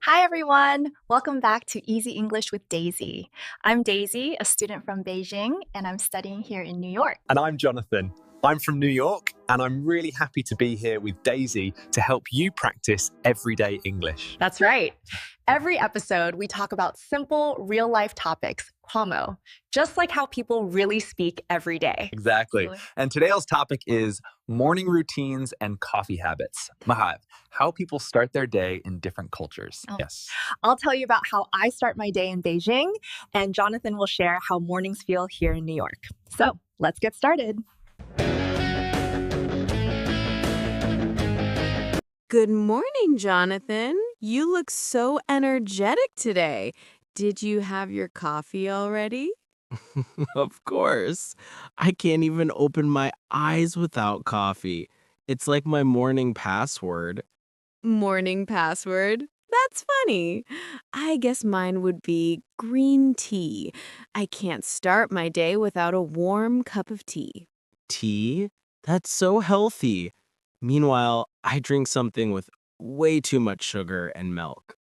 Hi, everyone. Welcome back to Easy English with Daisy. I'm Daisy, a student from Beijing, and I'm studying here in New York. And I'm Jonathan. I'm from New York, and I'm really happy to be here with Daisy to help you practice everyday English. That's right. Every episode, we talk about simple, real life topics, Pomo, just like how people really speak every day. Exactly. Really? And today's topic is morning routines and coffee habits. Mahav, how people start their day in different cultures. Oh. Yes. I'll tell you about how I start my day in Beijing, and Jonathan will share how mornings feel here in New York. So let's get started. Good morning, Jonathan. You look so energetic today. Did you have your coffee already? Of course. I can't even open my eyes without coffee. It's like my morning password. Morning password? That's funny. I guess mine would be green tea. I can't start my day without a warm cup of tea. Tea? That's so healthy. Meanwhile, I drink something with way too much sugar and milk.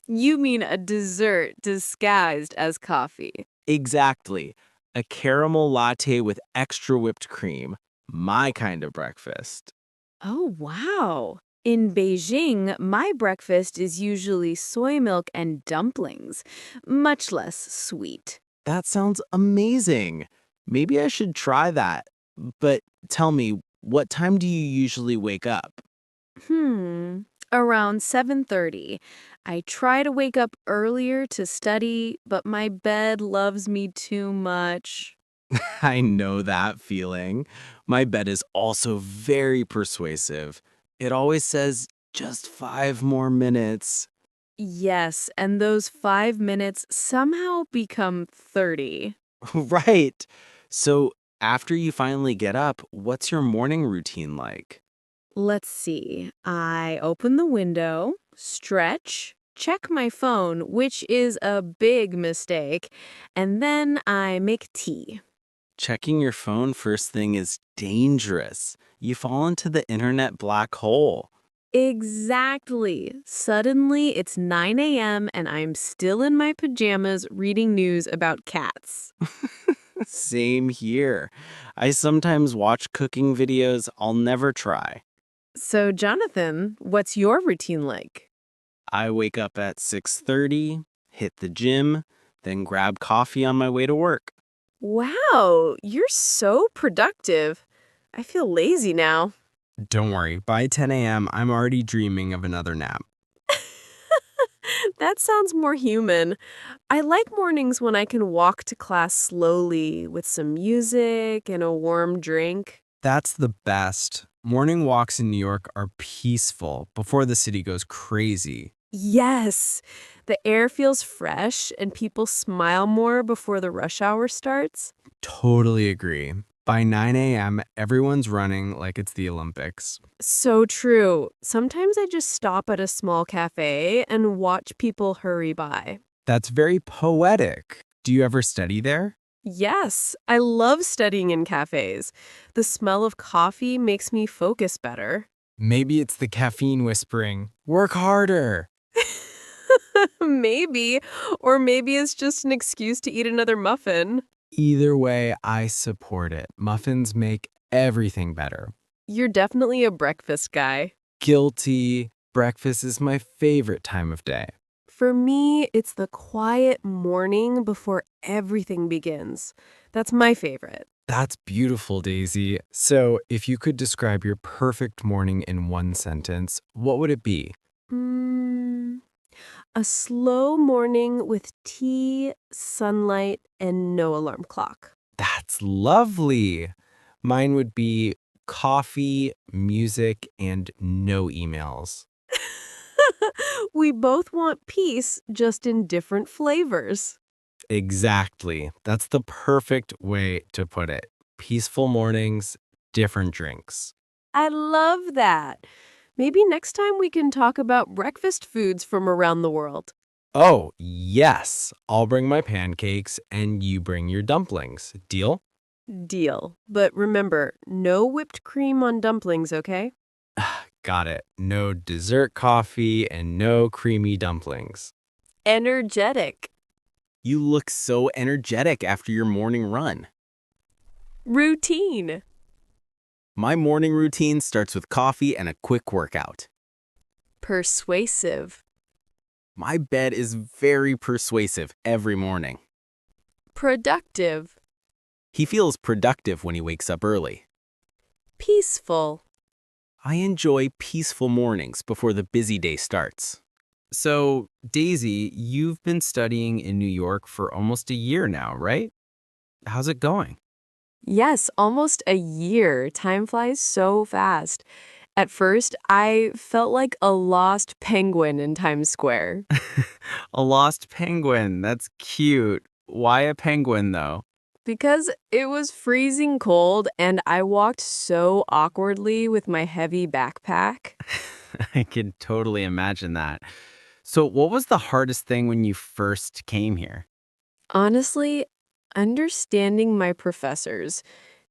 You mean a dessert disguised as coffee. Exactly. A caramel latte with extra whipped cream. My kind of breakfast. Oh, wow. In Beijing, my breakfast is usually soy milk and dumplings, much less sweet. That sounds amazing. Maybe I should try that. But tell me, what time do you usually wake up? Around 7:30. I try to wake up earlier to study, but my bed loves me too much. I know that feeling. My bed is also very persuasive. It always says, just 5 more minutes. Yes, and those 5 minutes somehow become 30. Right. So, after you finally get up, what's your morning routine like? Let's see. I open the window, stretch, check my phone, which is a big mistake, and then I make tea. Checking your phone first thing is dangerous. You fall into the internet black hole. Exactly. Suddenly, it's 9 a.m. and I'm still in my pajamas reading news about cats. Same here. I sometimes watch cooking videos I'll never try. So, Jonathan, what's your routine like? I wake up at 6:30, hit the gym, then grab coffee on my way to work. Wow, you're so productive. I feel lazy now. Don't worry, by 10 a.m., I'm already dreaming of another nap. That sounds more human. I like mornings when I can walk to class slowly with some music and a warm drink. That's the best. Morning walks in New York are peaceful before the city goes crazy. Yes, the air feels fresh and people smile more before the rush hour starts. Totally agree. By 9 a.m., everyone's running like it's the Olympics. So true. Sometimes I just stop at a small cafe and watch people hurry by. That's very poetic. Do you ever study there? Yes, I love studying in cafes. The smell of coffee makes me focus better. Maybe it's the caffeine whispering, work harder. Maybe. Or maybe it's just an excuse to eat another muffin. Either way, I support it. Muffins make everything better. You're definitely a breakfast guy. Guilty. Breakfast is my favorite time of day. For me, it's the quiet morning before everything begins. That's my favorite. That's beautiful, Daisy. So, if you could describe your perfect morning in one sentence, what would it be? Mm, a slow morning with tea, sunlight, and no alarm clock. That's lovely. Mine would be coffee, music, and no emails. We both want peace, just in different flavors. Exactly. That's the perfect way to put it. Peaceful mornings, different drinks. I love that. Maybe next time we can talk about breakfast foods from around the world. Oh, yes. I'll bring my pancakes and you bring your dumplings. Deal? Deal. But remember, no whipped cream on dumplings, okay? Got it. No dessert coffee and no creamy dumplings. Energetic. You look so energetic after your morning run. Routine. My morning routine starts with coffee and a quick workout. Persuasive. My bed is very persuasive every morning. Productive. He feels productive when he wakes up early. Peaceful. I enjoy peaceful mornings before the busy day starts. So, Daisy, you've been studying in New York for almost a year now, right? How's it going? Yes, almost a year. Time flies so fast. At first, I felt like a lost penguin in Times Square. A lost penguin. That's cute. Why a penguin, though? Because it was freezing cold and I walked so awkwardly with my heavy backpack. I can totally imagine that. So, what was the hardest thing when you first came here? Honestly, understanding my professors.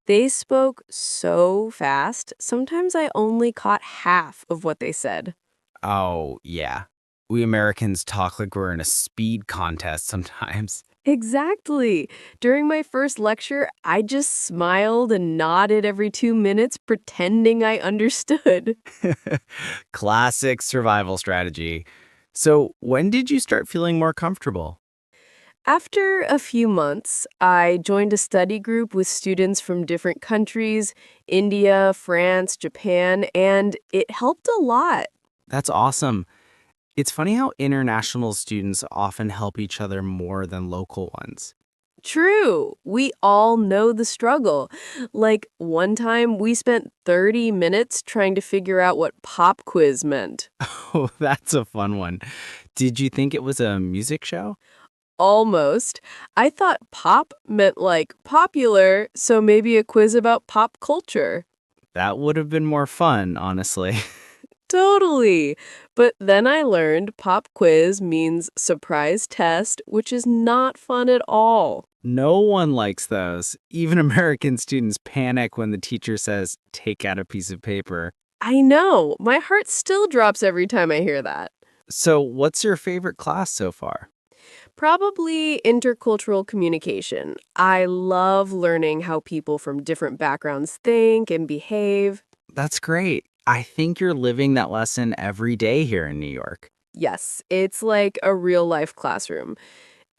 They spoke so fast, sometimes I only caught half of what they said. Oh, yeah. We Americans talk like we're in a speed contest sometimes. Exactly. During my first lecture, I just smiled and nodded every 2 minutes, pretending I understood. Classic survival strategy. So, when did you start feeling more comfortable? After a few months, I joined a study group with students from different countries, India, France, Japan, and it helped a lot. That's awesome. It's funny how international students often help each other more than local ones. True, we all know the struggle. Like one time we spent 30 minutes trying to figure out what pop quiz meant. Oh, that's a fun one. Did you think it was a music show? Almost. I thought pop meant like popular, so maybe a quiz about pop culture. That would have been more fun, honestly. Totally. But then I learned pop quiz means surprise test, which is not fun at all. No one likes those. Even American students panic when the teacher says, take out a piece of paper. I know. My heart still drops every time I hear that. So, what's your favorite class so far? Probably intercultural communication. I love learning how people from different backgrounds think and behave. That's great. I think you're living that lesson every day here in New York. Yes, it's like a real life classroom.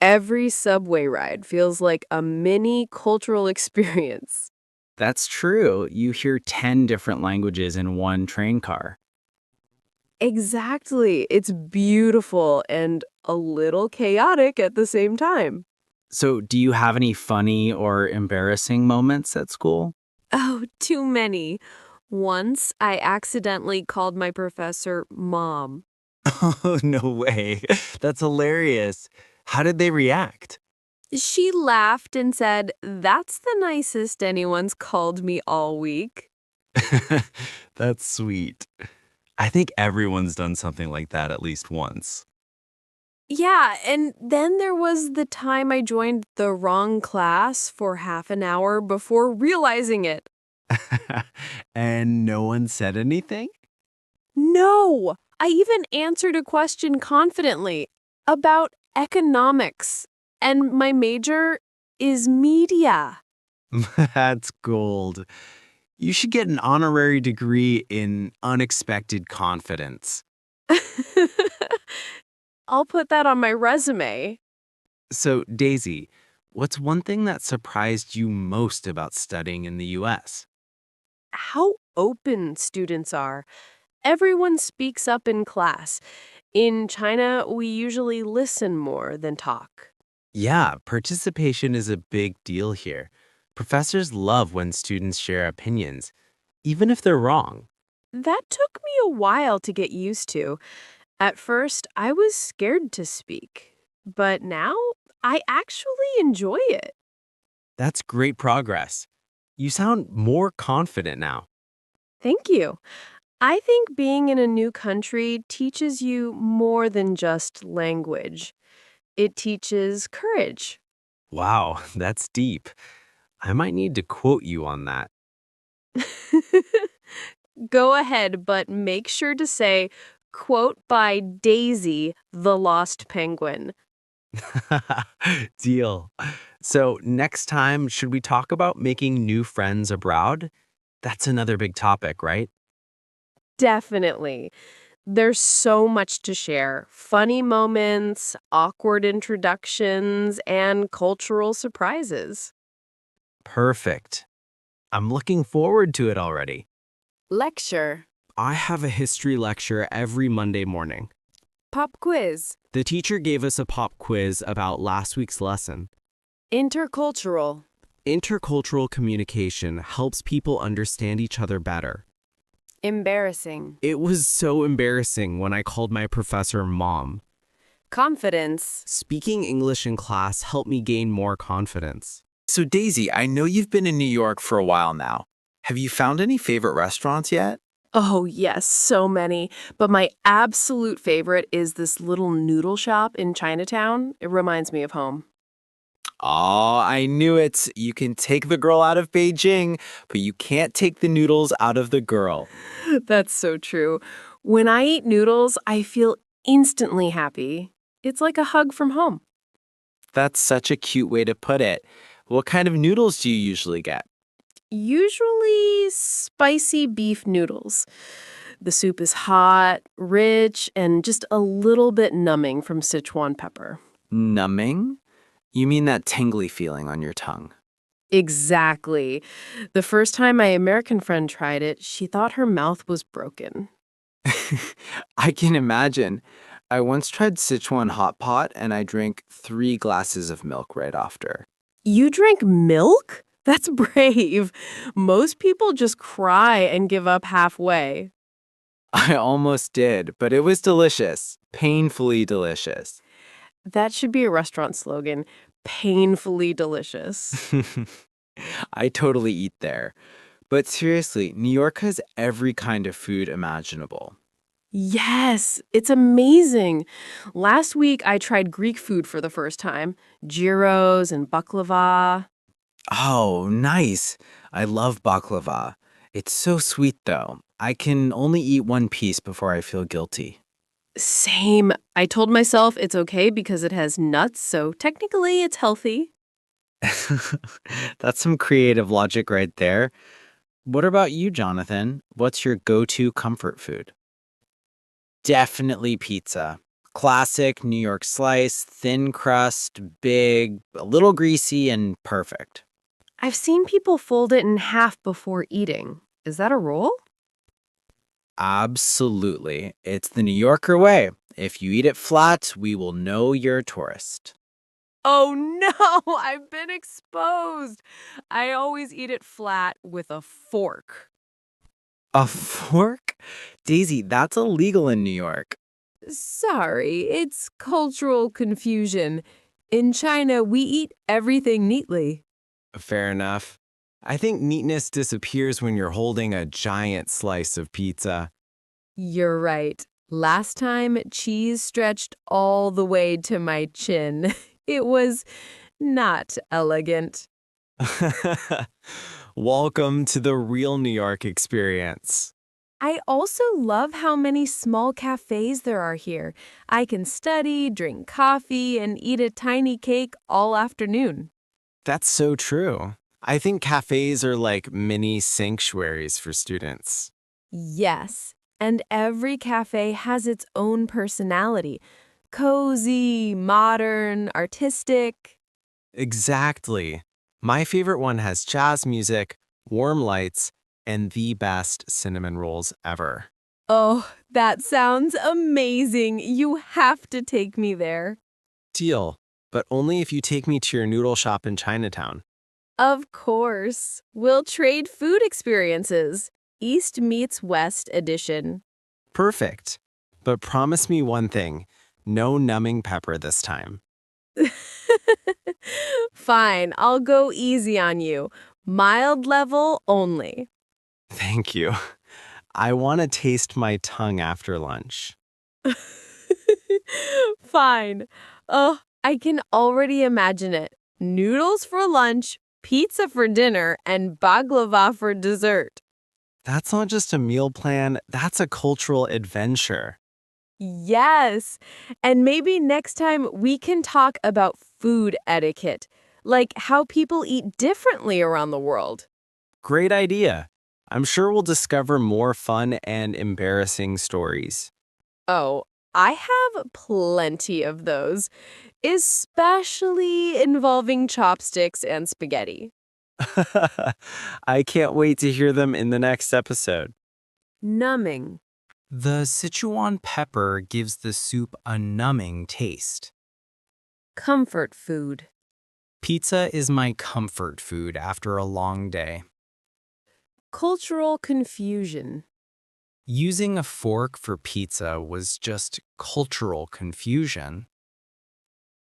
Every subway ride feels like a mini cultural experience. That's true. You hear 10 different languages in one train car. Exactly. It's beautiful and a little chaotic at the same time. So, do you have any funny or embarrassing moments at school? Oh, too many. Once I accidentally called my professor Mom. Oh, no way. That's hilarious. How did they react? She laughed and said, "That's the nicest anyone's called me all week." That's sweet. I think everyone's done something like that at least once. Yeah, and then there was the time I joined the wrong class for half an hour before realizing it. And no one said anything? No, I even answered a question confidently about economics, and my major is media. That's gold. You should get an honorary degree in unexpected confidence. I'll put that on my resume. So, Daisy, what's one thing that surprised you most about studying in the US? How open students are. Everyone speaks up in class. In China, we usually listen more than talk. Yeah, participation is a big deal here. Professors love when students share opinions, even if they're wrong. That took me a while to get used to. At first, I was scared to speak, but now I actually enjoy it. That's great progress. You sound more confident now. Thank you. I think being in a new country teaches you more than just language. It teaches courage. Wow, that's deep. I might need to quote you on that. Go ahead, but make sure to say, quote by Daisy, the lost penguin. Deal. So, next time, should we talk about making new friends abroad? That's another big topic, right? Definitely. There's so much to share. Funny moments, awkward introductions, and cultural surprises. Perfect. I'm looking forward to it already. Lecture. I have a history lecture every Monday morning. Pop quiz. The teacher gave us a pop quiz about last week's lesson. Intercultural. Intercultural communication helps people understand each other better. Embarrassing. It was so embarrassing when I called my professor Mom. Confidence. Speaking English in class helped me gain more confidence. So, Daisy, I know you've been in New York for a while now. Have you found any favorite restaurants yet? Oh, yes, so many. But my absolute favorite is this little noodle shop in Chinatown. It reminds me of home. Oh, I knew it. You can take the girl out of Beijing, but you can't take the noodles out of the girl. That's so true. When I eat noodles, I feel instantly happy. It's like a hug from home. That's such a cute way to put it. What kind of noodles do you usually get? Usually spicy beef noodles. The soup is hot, rich, and just a little bit numbing from Sichuan pepper. Numbing? You mean that tingly feeling on your tongue? Exactly. The first time my American friend tried it, she thought her mouth was broken. I can imagine. I once tried Sichuan hot pot and I drank 3 glasses of milk right after. You drank milk? That's brave. Most people just cry and give up halfway. I almost did, but it was delicious. Painfully delicious. That should be a restaurant slogan. Painfully delicious. I totally eat there. But seriously, New York has every kind of food imaginable. Yes, it's amazing. Last week, I tried Greek food for the first time. Gyros and baklava. Oh, nice. I love baklava. It's so sweet, though. I can only eat one piece before I feel guilty. Same. I told myself it's okay because it has nuts, so technically it's healthy. That's some creative logic right there. What about you, Jonathan? What's your go-to comfort food? Definitely pizza. Classic New York slice, thin crust, big, a little greasy, and perfect. I've seen people fold it in half before eating. Is that a rule? Absolutely. It's the New Yorker way. If you eat it flat, we will know you're a tourist. Oh no, I've been exposed. I always eat it flat with a fork. A fork? Daisy, that's illegal in New York. Sorry, it's cultural confusion. In China, we eat everything neatly. Fair enough. I think neatness disappears when you're holding a giant slice of pizza. You're right. Last time, cheese stretched all the way to my chin. It was not elegant. Welcome to the real New York experience. I also love how many small cafes there are here. I can study, drink coffee, and eat a tiny cake all afternoon. That's so true. I think cafes are like mini sanctuaries for students. Yes, and every cafe has its own personality. Cozy, modern, artistic. Exactly. My favorite one has jazz music, warm lights, and the best cinnamon rolls ever. Oh, that sounds amazing. You have to take me there. Deal, but only if you take me to your noodle shop in Chinatown. Of course. We'll trade food experiences. East meets West edition. Perfect. But promise me one thing, no numbing pepper this time. Fine, I'll go easy on you. Mild level only. Thank you. I want to taste my tongue after lunch. Fine. Oh, I can already imagine it. Noodles for lunch, pizza for dinner, and baklava for dessert. That's not just a meal plan, that's a cultural adventure. Yes. And maybe next time we can talk about food etiquette, like how people eat differently around the world. Great idea. I'm sure we'll discover more fun and embarrassing stories. Oh, I have plenty of those, especially involving chopsticks and spaghetti. I can't wait to hear them in the next episode. Numbing. The Sichuan pepper gives the soup a numbing taste. Comfort food. Pizza is my comfort food after a long day. Cultural confusion. Using a fork for pizza was just cultural confusion.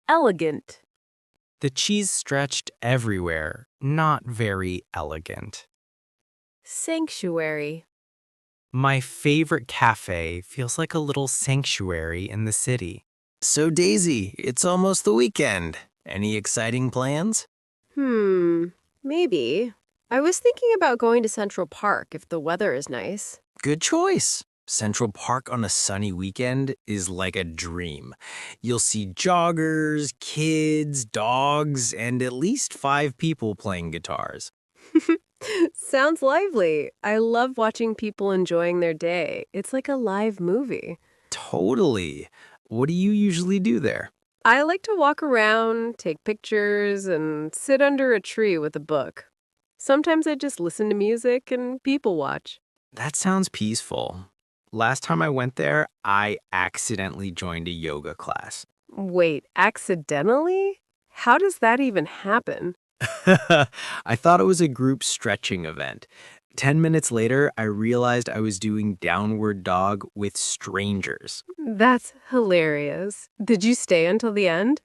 Elegant. The cheese stretched everywhere, not very elegant. Sanctuary. My favorite cafe feels like a little sanctuary in the city. So, Daisy, it's almost the weekend. Any exciting plans? Maybe. I was thinking about going to Central Park if the weather is nice. Good choice. Central Park on a sunny weekend is like a dream. You'll see joggers, kids, dogs, and at least 5 people playing guitars. Sounds lively. I love watching people enjoying their day. It's like a live movie. Totally. What do you usually do there? I like to walk around, take pictures, and sit under a tree with a book. Sometimes I just listen to music and people watch. That sounds peaceful. Last time I went there, I accidentally joined a yoga class. Wait, accidentally? How does that even happen? I thought it was a group stretching event. 10 minutes later, I realized I was doing downward dog with strangers. That's hilarious. Did you stay until the end?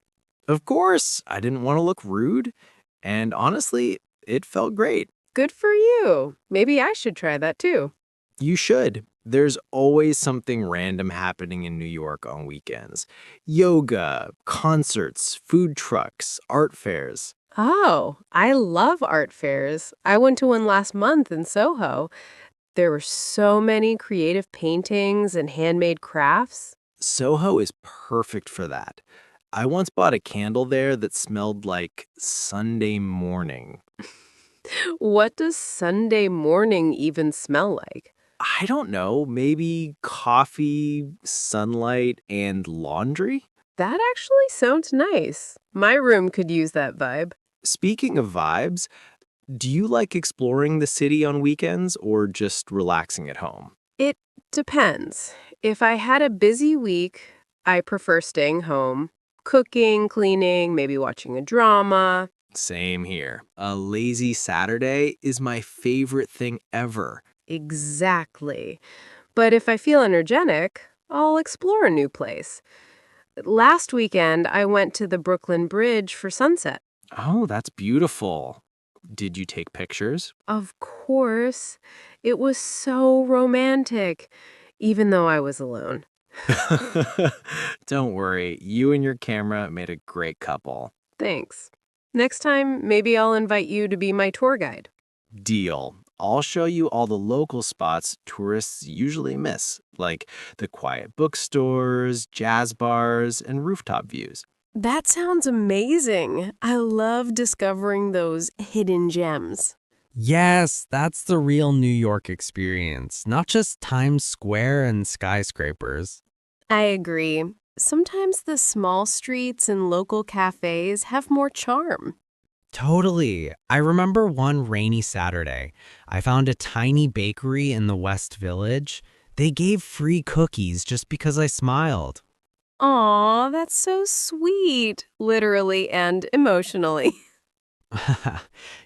Of course, I didn't want to look rude. And honestly, it felt great. Good for you. Maybe I should try that too. You should. There's always something random happening in New York on weekends. Yoga, concerts, food trucks, art fairs. Oh, I love art fairs. I went to one last month in Soho. There were so many creative paintings and handmade crafts. Soho is perfect for that. I once bought a candle there that smelled like Sunday morning. What does Sunday morning even smell like? I don't know, maybe coffee, sunlight, and laundry? That actually sounds nice. My room could use that vibe. Speaking of vibes, do you like exploring the city on weekends or just relaxing at home? It depends. If I had a busy week, I prefer staying home, cooking, cleaning, maybe watching a drama. Same here. A lazy Saturday is my favorite thing ever. Exactly. But if I feel energetic, I'll explore a new place. Last weekend, I went to the Brooklyn Bridge for sunset. Oh, that's beautiful. Did you take pictures? Of course. It was so romantic, even though I was alone. Don't worry, you and your camera made a great couple. Thanks. Next time, maybe I'll invite you to be my tour guide. Deal. I'll show you all the local spots tourists usually miss, like the quiet bookstores, jazz bars, and rooftop views. That sounds amazing. I love discovering those hidden gems. Yes, that's the real New York experience, not just Times Square and skyscrapers. I agree. Sometimes the small streets and local cafes have more charm. Totally. I remember one rainy Saturday. I found a tiny bakery in the West Village. They gave free cookies just because I smiled. Aw, that's so sweet, literally and emotionally.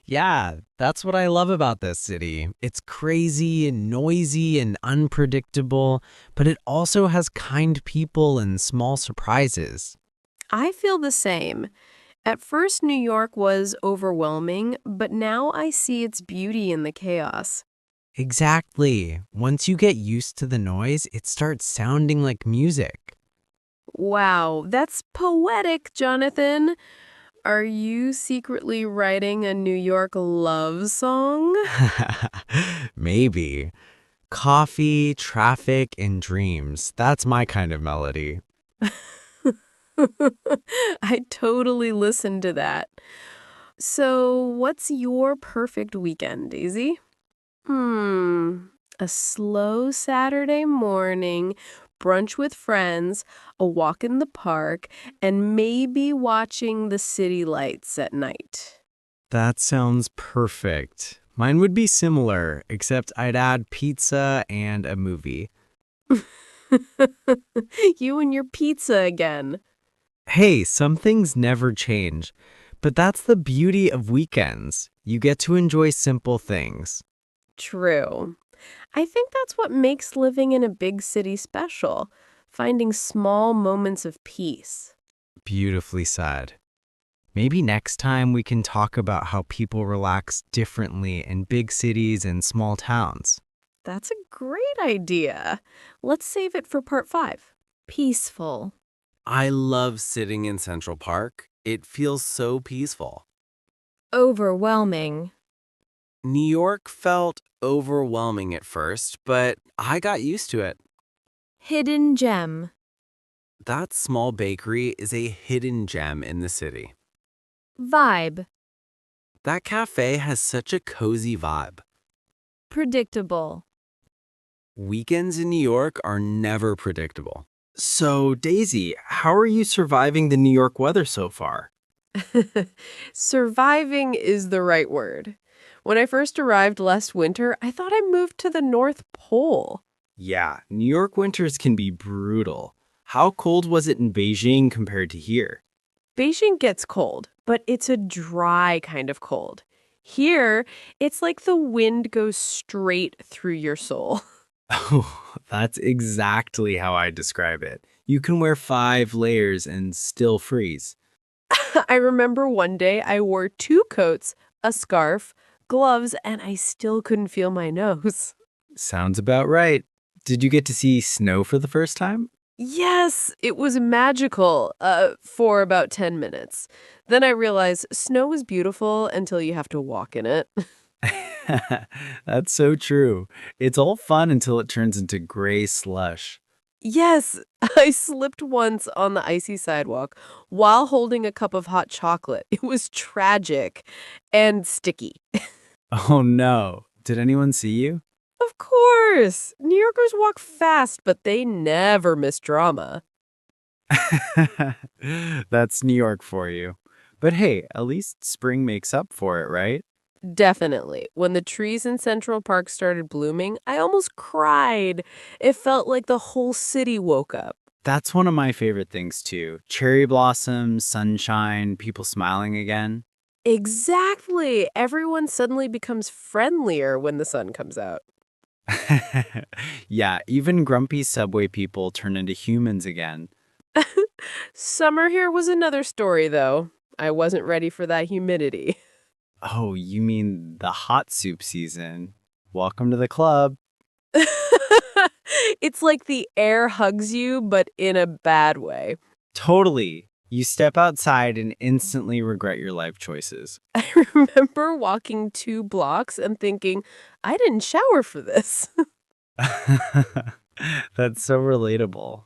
Yeah, that's what I love about this city. It's crazy and noisy and unpredictable, but it also has kind people and small surprises. I feel the same. At first, New York was overwhelming, but now I see its beauty in the chaos. Exactly. Once you get used to the noise, it starts sounding like music. Wow, that's poetic, Jonathan. Are you secretly writing a New York love song? Maybe. Coffee, traffic, and dreams. That's my kind of melody. I totally listened to that. So, what's your perfect weekend, Daisy? A slow Saturday morning, brunch with friends, a walk in the park, and maybe watching the city lights at night. That sounds perfect. Mine would be similar, except I'd add pizza and a movie. You and your pizza again. Hey, some things never change, but that's the beauty of weekends. You get to enjoy simple things. True. I think that's what makes living in a big city special, finding small moments of peace. Beautifully said. Maybe next time we can talk about how people relax differently in big cities and small towns. That's a great idea. Let's save it for part 5. Peaceful. I love sitting in Central Park. It feels so peaceful. Overwhelming. New York felt overwhelming at first, but I got used to it. Hidden gem. That small bakery is a hidden gem in the city. Vibe. That cafe has such a cozy vibe. Predictable. Weekends in New York are never predictable. So, Daisy, how are you surviving the New York weather so far? Surviving is the right word. When I first arrived last winter, I thought I moved to the North Pole. Yeah, New York winters can be brutal. How cold was it in Beijing compared to here? Beijing gets cold, but it's a dry kind of cold. Here, it's like the wind goes straight through your soul. Oh, that's exactly how I describe it. You can wear 5 layers and still freeze. I remember one day I wore 2 coats, a scarf, gloves, and I still couldn't feel my nose. Sounds about right. Did you get to see snow for the first time? Yes, it was magical for about 10 minutes. Then I realized snow is beautiful until you have to walk in it. That's so true. It's all fun until it turns into gray slush. Yes, I slipped once on the icy sidewalk while holding a cup of hot chocolate. It was tragic and sticky. Oh no. Did anyone see you? Of course, New Yorkers walk fast, but they never miss drama. That's New York for you. But hey, at least spring makes up for it, right? Definitely. When the trees in Central Park started blooming, I almost cried. It felt like the whole city woke up. That's one of my favorite things too. Cherry blossoms, sunshine, people smiling again. Exactly. Everyone suddenly becomes friendlier when the sun comes out. Yeah, even grumpy subway people turn into humans again. Summer here was another story, though. I wasn't ready for that humidity. Oh, you mean the hot soup season. Welcome to the club. It's like the air hugs you, but in a bad way. Totally. You step outside and instantly regret your life choices. I remember walking 2 blocks and thinking, I didn't shower for this. That's so relatable.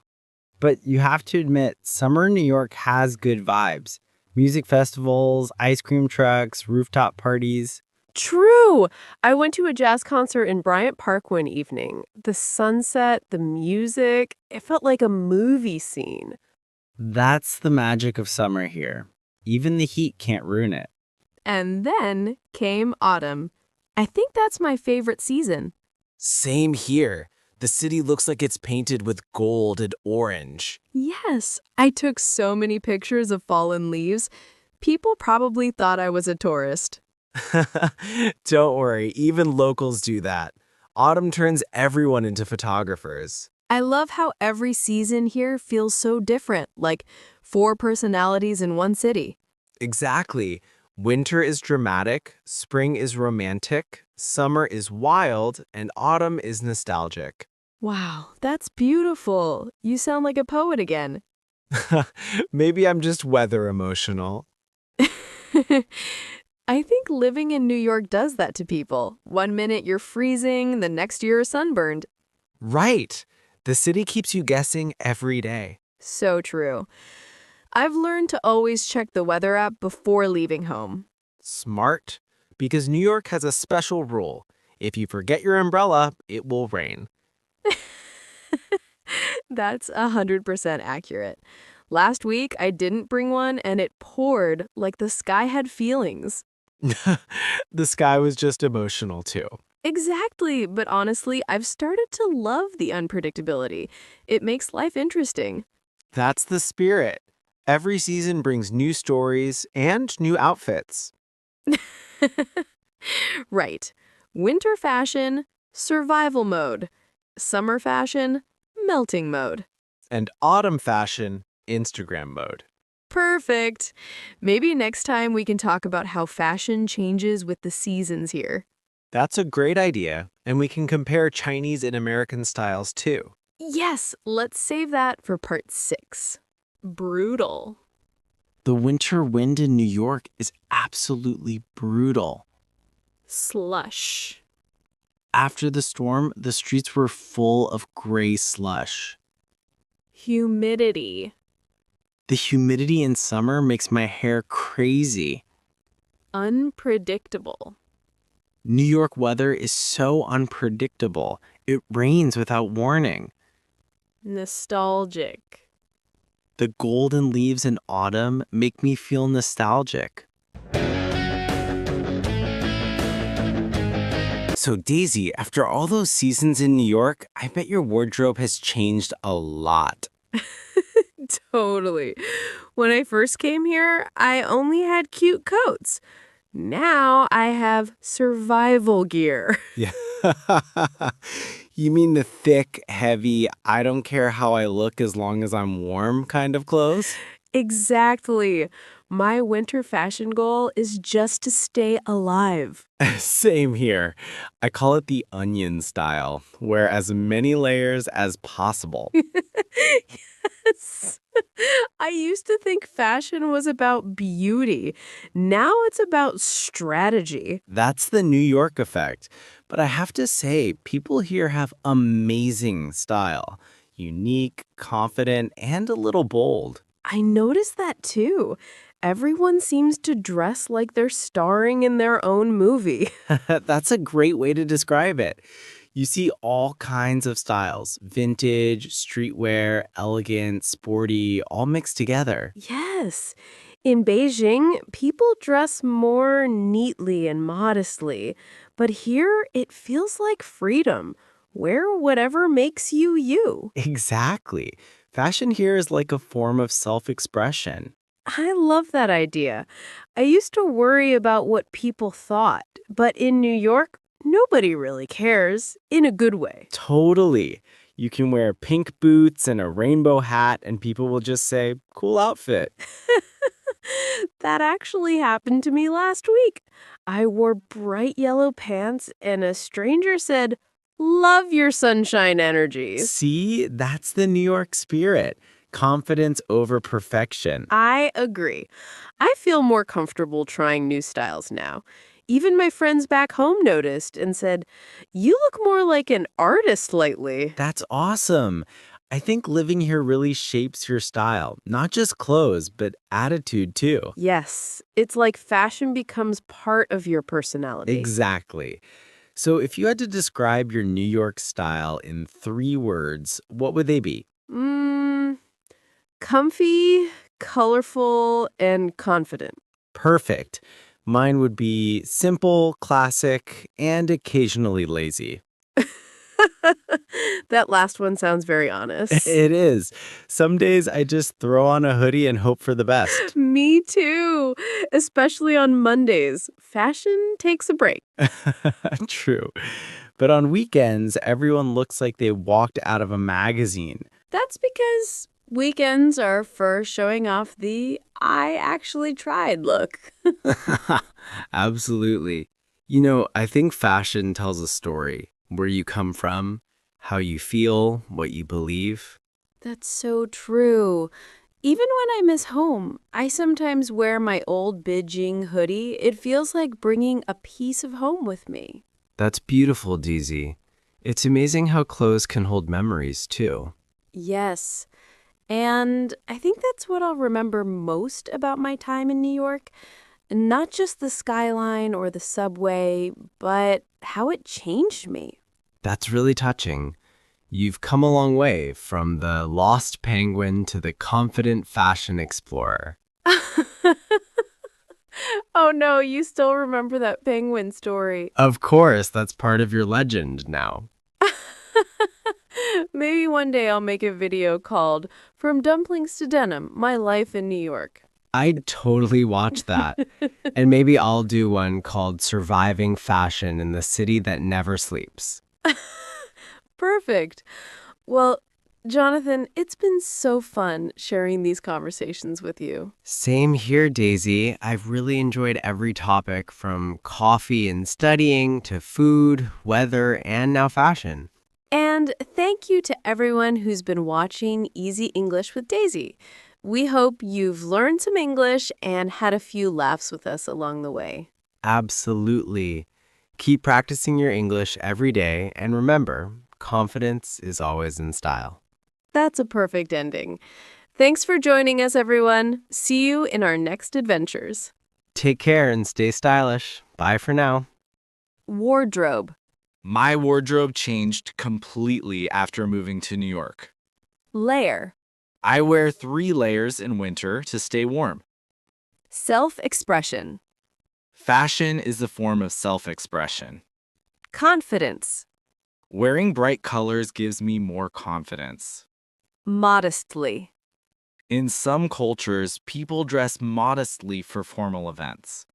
But you have to admit, summer in New York has good vibes. Music festivals, ice cream trucks, rooftop parties. True. I went to a jazz concert in Bryant Park one evening. The sunset, the music, it felt like a movie scene. That's the magic of summer here. Even the heat can't ruin it. And then came autumn. I think that's my favorite season. Same here. The city looks like it's painted with gold and orange. Yes, I took so many pictures of fallen leaves. People probably thought I was a tourist. Don't worry, even locals do that. Autumn turns everyone into photographers. I love how every season here feels so different, like 4 personalities in one city. Exactly. Winter is dramatic, spring is romantic, summer is wild, and autumn is nostalgic. Wow, that's beautiful. You sound like a poet again. Maybe I'm just weather emotional. I think living in New York does that to people. One minute you're freezing, the next you're sunburned. Right. The city keeps you guessing every day. So true. I've learned to always check the weather app before leaving home. Smart. Because New York has a special rule. If you forget your umbrella, it will rain. That's 100% accurate. Last week, I didn't bring one and it poured like the sky had feelings. The sky was just emotional too. Exactly, but honestly, I've started to love the unpredictability. It makes life interesting. That's the spirit. Every season brings new stories and new outfits. Right. Winter fashion, survival mode. Summer fashion, melting mode. And autumn fashion, Instagram mode. Perfect. Maybe next time we can talk about how fashion changes with the seasons here. That's a great idea, and we can compare Chinese and American styles too. Yes, let's save that for part 6. Brutal. The winter wind in New York is absolutely brutal. Slush. After the storm, the streets were full of gray slush. Humidity. The humidity in summer makes my hair crazy. Unpredictable. New York weather is so unpredictable. It rains without warning. Nostalgic. The golden leaves in autumn make me feel nostalgic. So Daisy, after all those seasons in New York, I bet your wardrobe has changed a lot. Totally. When I first came here, I only had cute coats. Now I have survival gear. Yeah. You mean the thick, heavy, I don't care how I look as long as I'm warm kind of clothes? Exactly. My winter fashion goal is just to stay alive. Same here. I call it the onion style. Wear as many layers as possible. Yes. I used to think fashion was about beauty. Now it's about strategy. That's the New York effect. But I have to say, people here have amazing style. Unique, confident, and a little bold. I noticed that too. Everyone seems to dress like they're starring in their own movie. That's a great way to describe it. You see all kinds of styles, vintage, streetwear, elegant, sporty, all mixed together. Yes. In Beijing, people dress more neatly and modestly. But here, it feels like freedom. Wear whatever makes you you. Exactly. Fashion here is like a form of self-expression. I love that idea. I used to worry about what people thought, but in New York, nobody really cares, in a good way. Totally. You can wear pink boots and a rainbow hat, and people will just say, cool outfit. That actually happened to me last week. I wore bright yellow pants, and a stranger said, "Love your sunshine energies." See, that's the New York spirit. Confidence over perfection. I agree. I feel more comfortable trying new styles now. Even my friends back home noticed and said, "You look more like an artist lately." That's awesome. I think living here really shapes your style, not just clothes, but attitude too. Yes, it's like fashion becomes part of your personality. Exactly. So if you had to describe your New York style in 3 words, what would they be? Comfy, colorful, and confident. Perfect. Mine would be simple, classic, and occasionally lazy. That last one sounds very honest. It is. Some days I just throw on a hoodie and hope for the best. Me too, especially on Mondays. Fashion takes a break. True. But on weekends, everyone looks like they walked out of a magazine. That's because weekends are for showing off the "I actually tried" look. Absolutely. You know, I think fashion tells a story. Where you come from, how you feel, what you believe. That's so true. Even when I miss home, I sometimes wear my old Beijing hoodie. It feels like bringing a piece of home with me. That's beautiful, DZ. It's amazing how clothes can hold memories, too. Yes. And I think that's what I'll remember most about my time in New York. Not just the skyline or the subway, but how it changed me. That's really touching. You've come a long way from the lost penguin to the confident fashion explorer. Oh no, you still remember that penguin story. Of course, that's part of your legend now. Maybe one day I'll make a video called From Dumplings to Denim, My Life in New York. I'd totally watch that. And maybe I'll do one called Surviving Fashion in the City That Never Sleeps. Perfect. Well, Jonathan, it's been so fun sharing these conversations with you. Same here, Daisy. I've really enjoyed every topic from coffee and studying to food, weather, and now fashion. And thank you to everyone who's been watching Easy English with Daisy. We hope you've learned some English and had a few laughs with us along the way. Absolutely. Keep practicing your English every day, and remember, confidence is always in style. That's a perfect ending. Thanks for joining us, everyone. See you in our next adventures. Take care and stay stylish. Bye for now. Wardrobe. My wardrobe changed completely after moving to New York. Layer. I wear 3 layers in winter to stay warm. Self-expression. Fashion is a form of self-expression. Confidence. Wearing bright colors gives me more confidence. Modestly. In some cultures, people dress modestly for formal events.